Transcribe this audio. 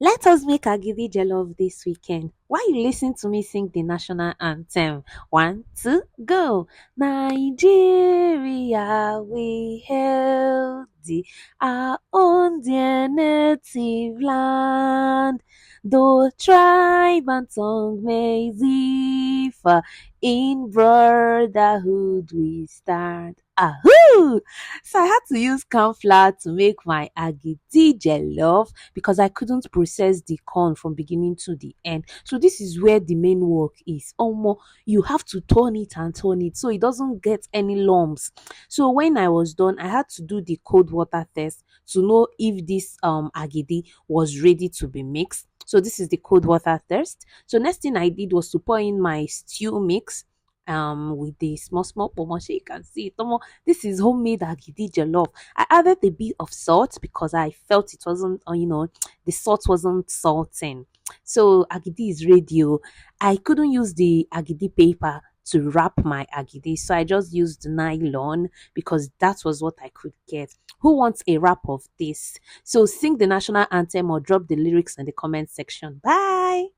Let us make Agidi Jellof this weekend. While you listen to me sing the national anthem. One, two, go. Nigeria, we hail thee, our own dear native land. Though tribe and tongue may differ, in brotherhood we stand. Ahoo! So I had to use corn flour to make my agidi jollof because I couldn't process the corn from beginning to the end. So this is where the main work is. You have to turn it so it doesn't get any lumps. So when I was done, I had to do the cold water test to know if this agidi was ready to be mixed. So this is the cold water test. So next thing I did was to pour in my stew mix with the small pomotion. You can see it. This is homemade agidi jollof. I added a bit of salt because I felt it wasn't, the salt wasn't salting. So agidi is ready. Oh. I couldn't use the agidi paper to wrap my agidi, so I just used nylon because that was what I could get. Who wants a wrap of this? So sing the national anthem or drop the lyrics in the comment section. Bye.